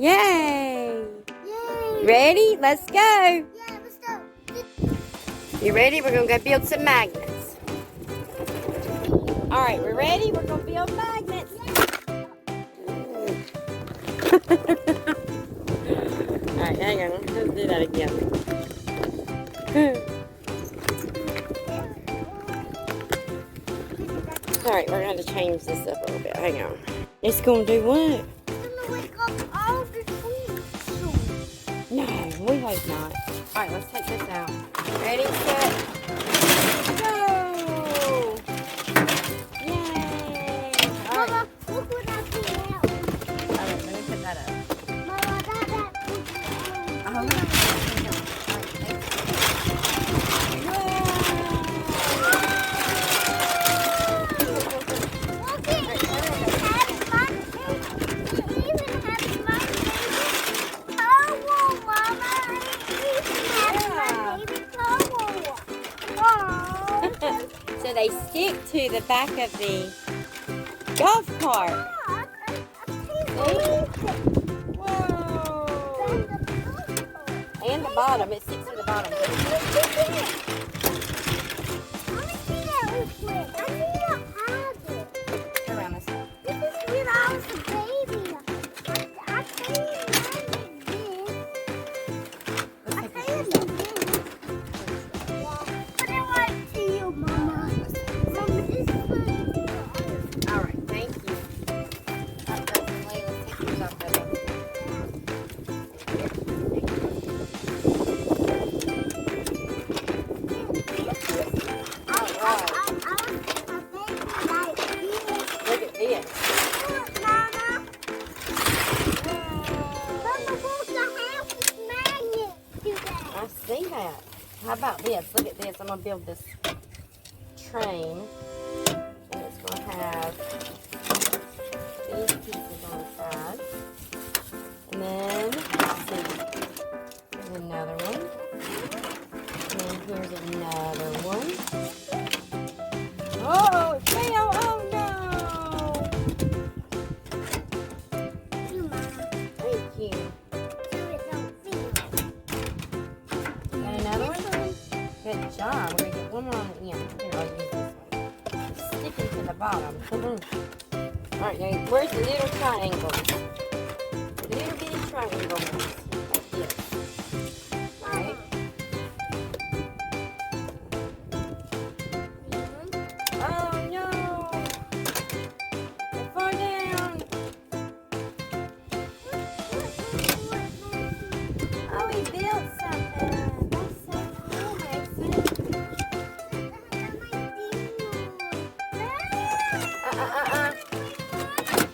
Yay! Yay! Ready? Let's go! Yeah, let's go. You ready? We're going to go build some magnets. Alright, we're ready? We're going to build magnets. Alright, hang on. Let's do that again. Alright, we're going to change this up a little bit. Hang on. It's going to do what? It's going to wake up all the tools. No, we hope not. Alright, let's take this out. Ready, set, go! Yay! Alright. Mama, look what I put out. Alright, let me put that up. Mama, that Oh, so they stick to the back of the golf cart. Whoa! And the bottom, it sticks to the bottom. Turn around this way. Alright, thank you. Let's take yours off of it. Look at this. I see that. How about this? Look at this. I'm going to build this train. And it's going to have these pieces on the side. And then, let's see. Here's another one. And then here's another one. Oh, it fell. Oh, no. Thank you. Got another one? Good job. We're going to get one more on the end. Here, I'll use this one. It's sticking to the bottom. Alright, now where's the little triangle? Little bitty triangle. Like this. Alright. Oh no! It fell down! Oh, we built something. That's so cool, Mason.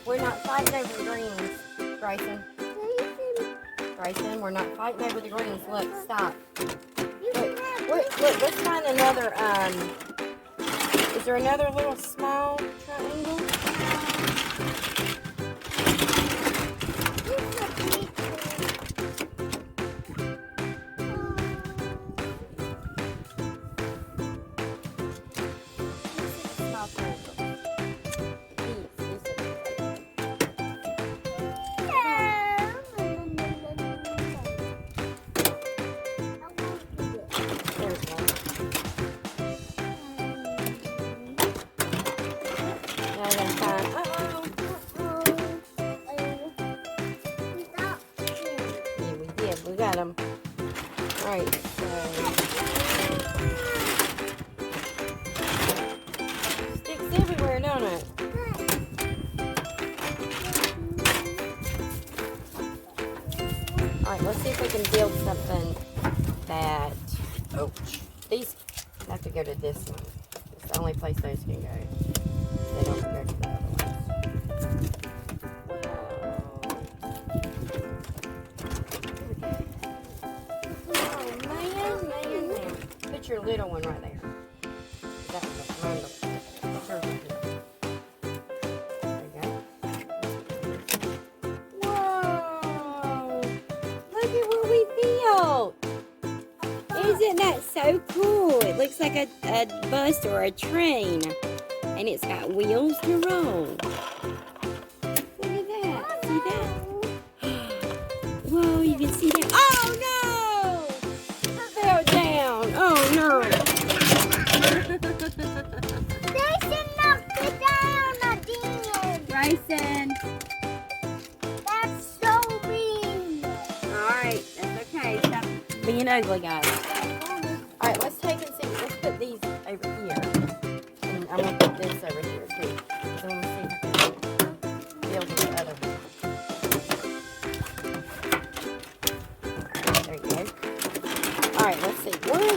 We're not fighting over the greens, Bryson. Bryson, we're not fighting over the greens. Look, stop. Look, let's find another, is there another little small triangle? Small triangle. There's one. Now I'm gonna find, yeah, we did, we got them. Alright, so. Sticks everywhere, don't it? Alright, let's see if we can build something that, oh, these have to go to this one. It's the only place those can go. They don't go to the other ones. Oh, man. Put your little one right there. That one's mine. Put yours right here. There you go. Whoa! Look at what we built! Isn't that so cool? It looks like a bus or a train. And it's got wheels to roll. Look at that. See that? ugly, guys. Alright, let's take and see. Let's put these over here. And I'm going to put this over here, too. Because I want to see if I can build the other one. Alright, there you go. Alright, let's see. What?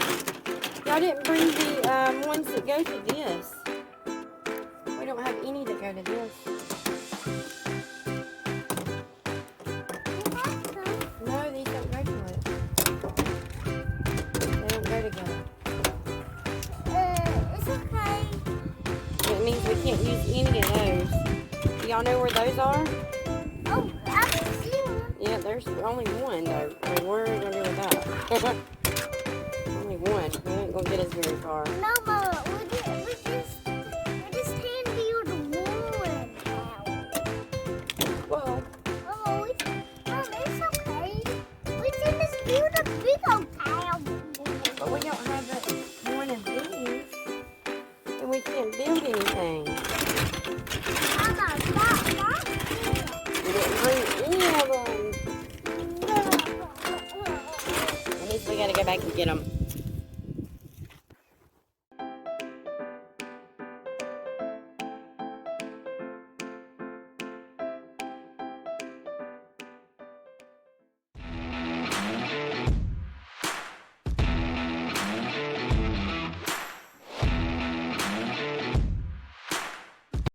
Y'all didn't bring the ones that go to this. We don't have any that go to this. No, these don't go to it. They don't go together. It's okay. It means we can't use any of those. Do y'all know where those are? Oh, I can see one. Yeah, there's only one though. I mean, what are we gonna do with that? Only one. We ain't gonna get us very far. No, Mama, we just can't build one tower. Well, Mama, it's okay. We can just build a big old tower. but we don't have that one of these, and we can't build anything.